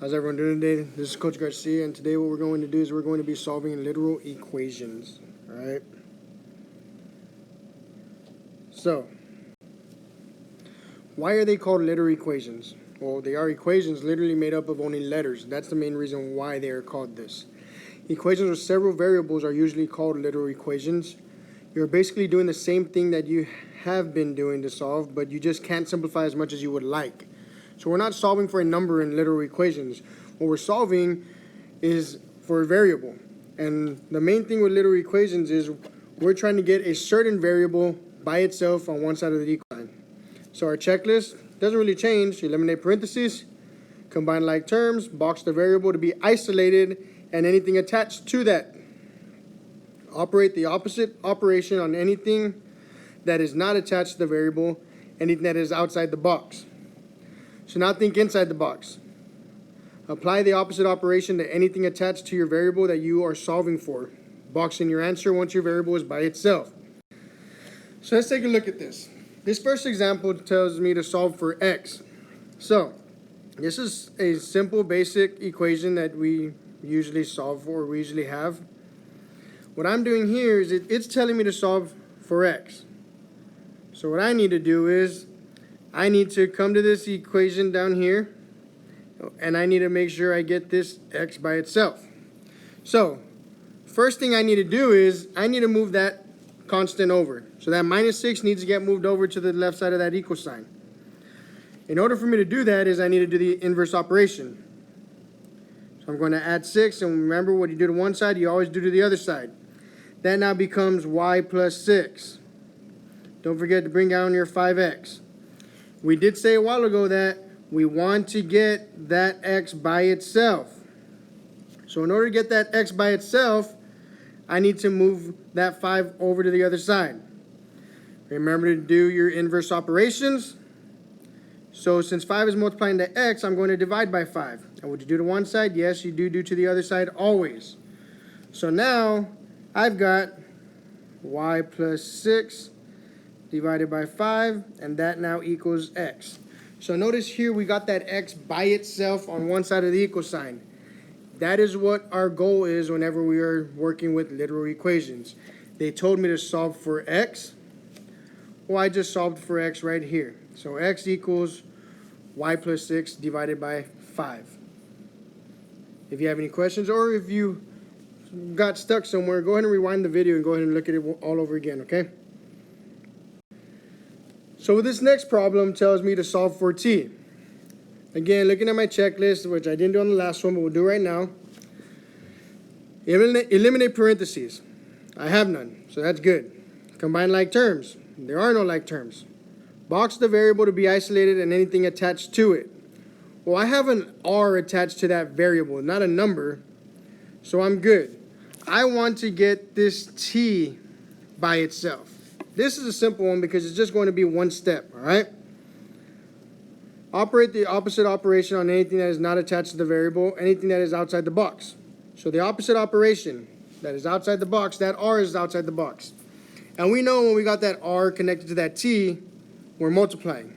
How's everyone doing today? This is Coach Garcia, and today what we're going to do is we're going to be solving literal equations. Alright? So, why are they called literal equations? Well, they are equations literally made up of only letters. That's the main reason why they are called this. Equations with several variables are usually called literal equations. You're basically doing the same thing that you have been doing to solve, but you just can't simplify as much as you would like. So we're not solving for a number in literal equations. What we're solving is for a variable. And the main thing with literal equations is we're trying to get a certain variable by itself on one side of the equation. So our checklist doesn't really change. Eliminate parentheses, combine like terms, box the variable to be isolated, and anything attached to that. Operate the opposite operation on anything that is not attached to the variable, anything that is outside the box. So now think inside the box. Apply the opposite operation to anything attached to your variable that you are solving for. Box in your answer once your variable is by itself. So let's take a look at this. This first example tells me to solve for x. So this is a simple basic equation that we usually solve for, we usually have. What I'm doing here is it's telling me to solve for x. So what I need to do is I need to come to this equation down here, and I need to make sure I get this x by itself. So first thing I need to do is I need to move that constant over. So that minus 6 needs to get moved over to the left side of that equal sign. In order for me to do that is I need to do the inverse operation. So I'm going to add 6, and remember what you do to one side, you always do to the other side. That now becomes y plus 6. Don't forget to bring down your 5x. We did say a while ago that we want to get that x by itself. So in order to get that x by itself, I need to move that 5 over to the other side. Remember to do your inverse operations. So since 5 is multiplying to x, I'm going to divide by 5. And what you do to one side, yes, you do to the other side always. So now I've got y plus 6 divided by 5, and that now equals x. So notice here we got that x by itself on one side of the equal sign. That is what our goal is whenever we are working with literal equations. They told me to solve for x. Well, I just solved for x right here. So x equals y plus 6 divided by 5. If you have any questions or if you got stuck somewhere, go ahead and rewind the video and go ahead and look at it all over again, okay? So this next problem tells me to solve for t. Again, looking at my checklist, which I didn't do on the last one, but we'll do right now. Eliminate parentheses. I have none, so that's good. Combine like terms. There are no like terms. Box the variable to be isolated and anything attached to it. Well, I have an r attached to that variable, not a number, so I'm good. I want to get this t by itself. This is a simple one because it's just going to be one step, all right? Operate the opposite operation on anything that is not attached to the variable, anything that is outside the box. So the opposite operation that is outside the box, that r is outside the box. And we know when we got that r connected to that t, we're multiplying.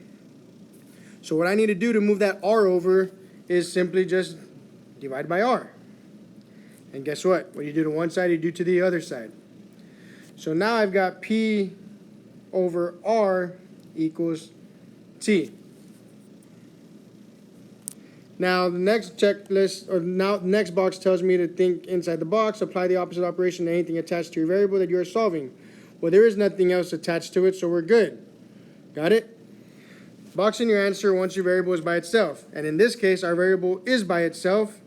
So what I need to do to move that r over is simply just divide by r. And guess what? What you do to one side, you do to the other side. So now I've got p over r equals t. Now the next checklist, or now the next box tells me to think inside the box, apply the opposite operation to anything attached to your variable that you are solving. Well, there is nothing else attached to it, so we're good. Got it? Box in your answer once your variable is by itself. And in this case, our variable is by itself.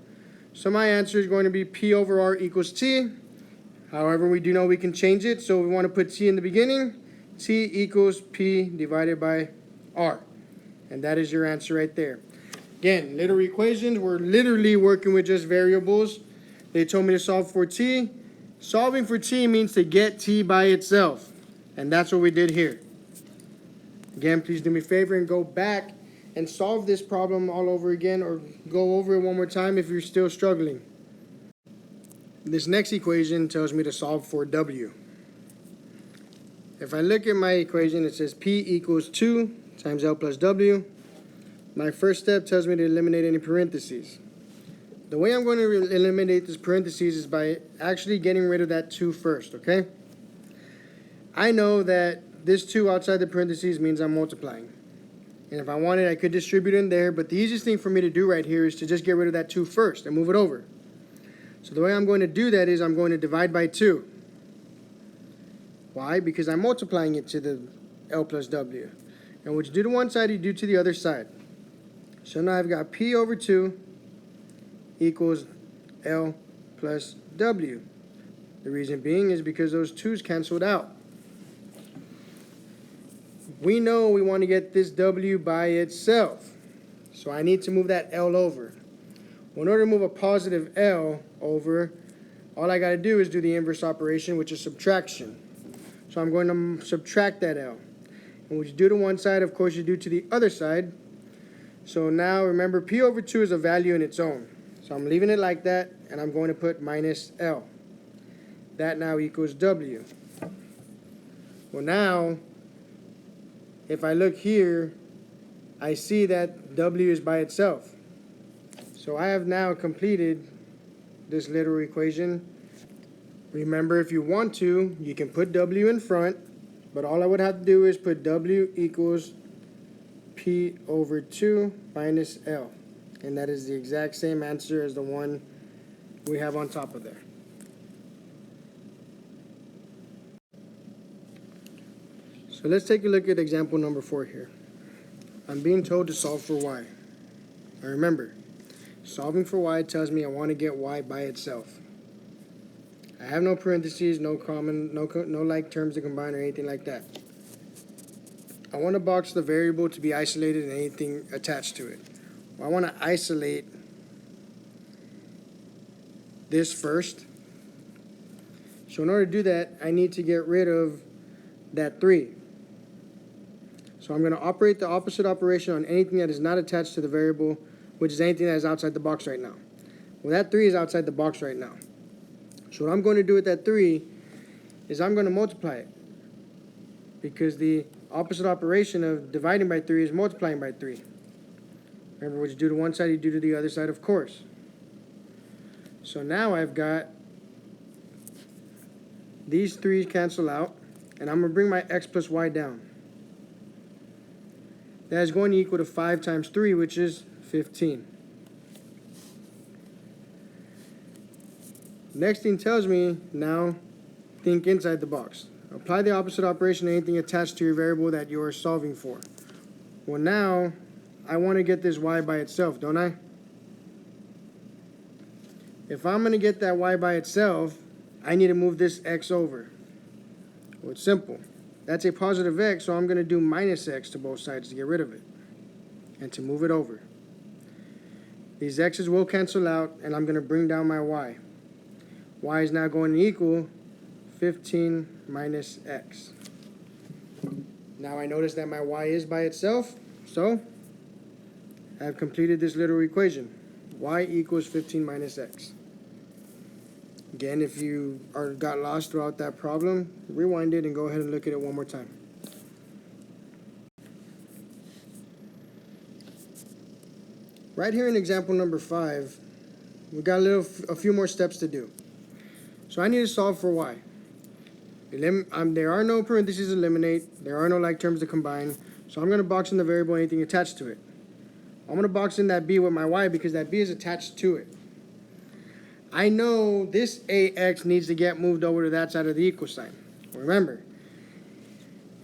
So my answer is going to be p over r equals t. However, we do know we can change it, so we want to put t in the beginning. T equals p divided by r. And that is your answer right there. Again, literal equations, we're literally working with just variables. They told me to solve for t. Solving for t means to get t by itself. And that's what we did here. Again, please do me a favor and go back and solve this problem all over again, or go over it one more time if you're still struggling. This next equation tells me to solve for w. If I look at my equation, it says P equals 2 times L plus W. My first step tells me to eliminate any parentheses. The way I'm going to eliminate this parentheses is by actually getting rid of that 2 first, okay? I know that this 2 outside the parentheses means I'm multiplying. And if I wanted, I could distribute in there, but the easiest thing for me to do right here is to just get rid of that 2 first and move it over. So the way I'm going to do that is I'm going to divide by 2. Why? Because I'm multiplying it to the L plus W. And what you do to one side, you do to the other side. So now I've got P over 2 equals L plus W. The reason being is because those 2's canceled out. We know we want to get this W by itself. So I need to move that L over. Well, in order to move a positive L over, all I got to do is do the inverse operation, which is subtraction. So I'm going to subtract that L. And what you do to one side, of course, you do to the other side. So now remember, P over 2 is a value in its own. So I'm leaving it like that, and I'm going to put minus L. That now equals W. Well, now, if I look here, I see that W is by itself. So I have now completed this literal equation. Remember, if you want to, you can put W in front, but all I would have to do is put W equals P over 2 minus L. And that is the exact same answer as the one we have on top of there. So let's take a look at example number 4 here. I'm being told to solve for y. Now remember, solving for y tells me I want to get y by itself. I have no parentheses, no common, no like terms to combine or anything like that. I want to box the variable to be isolated and anything attached to it. Well, I want to isolate this first. So in order to do that, I need to get rid of that 3. So I'm going to operate the opposite operation on anything that is not attached to the variable, which is anything that is outside the box right now. Well, that 3 is outside the box right now. So what I'm going to do with that 3 is I'm going to multiply it, because the opposite operation of dividing by 3 is multiplying by 3. Remember, what you do to one side, you do to the other side, of course. So now I've got these 3's cancel out, and I'm going to bring my x plus y down. That is going to equal to 5 times 3, which is 15. Next thing tells me, now think inside the box. Apply the opposite operation to anything attached to your variable that you are solving for. Well, now I want to get this y by itself, don't I? If I'm going to get that y by itself, I need to move this x over. Well, it's simple. That's a positive x, so I'm going to do minus x to both sides to get rid of it and to move it over. These x's will cancel out, and I'm going to bring down my y. Y is now going to equal 15 minus x. Now I notice that my y is by itself, so I've completed this literal equation. Y equals 15 minus x. Again, if you got lost throughout that problem, rewind it and go ahead and look at it one more time. Right here in example number 5, we got a few more steps to do. So I need to solve for y. There are no parentheses to eliminate. There are no like terms to combine. So I'm going to box in the variable anything attached to it. I'm going to box in that b with my y because that b is attached to it. I know this ax needs to get moved over to that side of the equal sign. Remember,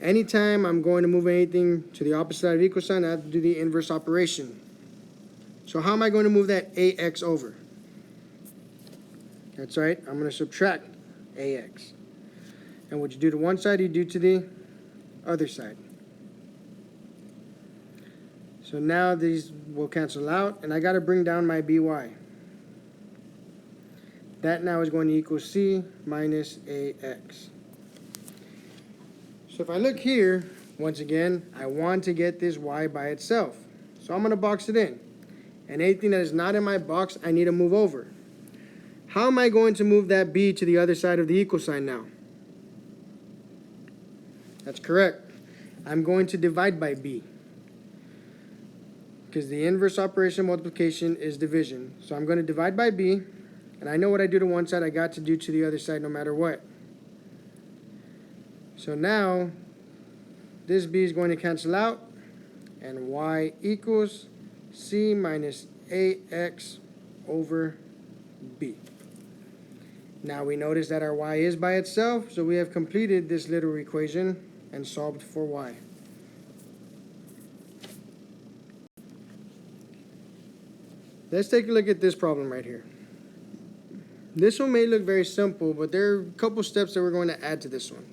anytime I'm going to move anything to the opposite side of the equal sign, I have to do the inverse operation. So how am I going to move that ax over? That's right, I'm going to subtract ax. And what you do to one side, you do to the other side. So now these will cancel out, and I got to bring down my by. That now is going to equal c minus ax. So if I look here, once again, I want to get this y by itself. So I'm going to box it in. And anything that is not in my box, I need to move over. How am I going to move that b to the other side of the equal sign now? That's correct. I'm going to divide by b. because the inverse operation of multiplication is division. So I'm going to divide by b, and I know what I do to one side, I got to do to the other side no matter what. So now, this b is going to cancel out, and y equals c minus ax over b. Now we notice that our y is by itself, so we have completed this little equation and solved for y. Let's take a look at this problem right here. This one may look very simple, but there are a couple steps that we're going to add to this one.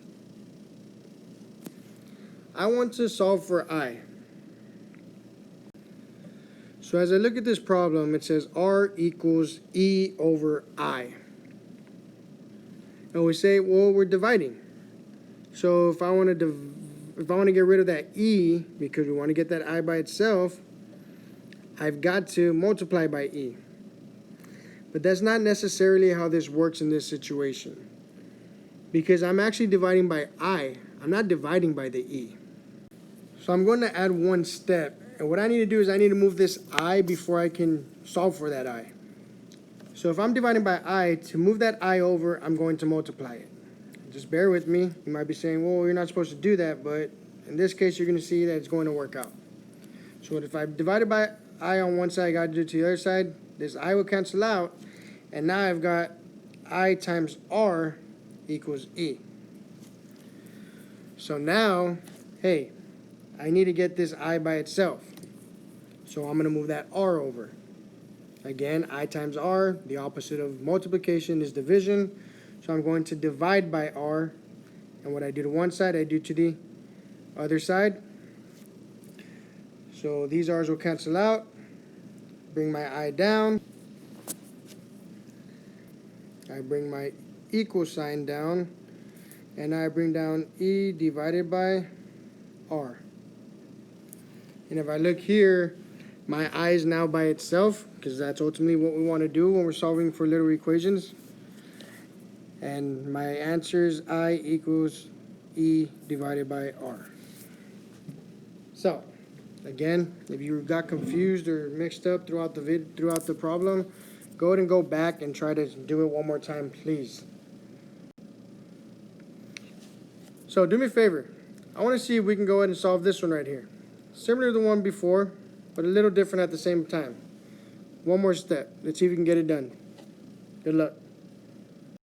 I want to solve for I. So as I look at this problem, it says R equals E over I. And we say, well, we're dividing. So if I want to get rid of that E, because we want to get that I by itself, I've got to multiply by E. But that's not necessarily how this works in this situation, because I'm actually dividing by I. I'm not dividing by the E. So I'm going to add one step, and what I need to do is I need to move this I before I can solve for that I. So if I'm dividing by I, to move that I over, I'm going to multiply it. Just bear with me. You might be saying, well, you're not supposed to do that, but in this case, you're going to see that it's going to work out. So if I divided by I on one side, I got to do it to the other side. This I will cancel out, and now I've got I times R equals E. So now, hey, I need to get this I by itself. So I'm going to move that R over. Again, I times R, the opposite of multiplication is division. So I'm going to divide by R. And what I do to one side, I do to the other side. So these R's will cancel out. Bring my I down. I bring my equal sign down. And I bring down E divided by R. And if I look here, my I is now by itself, because that's ultimately what we want to do when we're solving for little equations. And my answer is I equals E divided by R. So, again, if you got confused or mixed up throughout the problem, go ahead and go back and try to do it one more time, please. So do me a favor. I want to see if we can go ahead and solve this one right here. Similar to the one before, but a little different at the same time. One more step. Let's see if we can get it done. Good luck.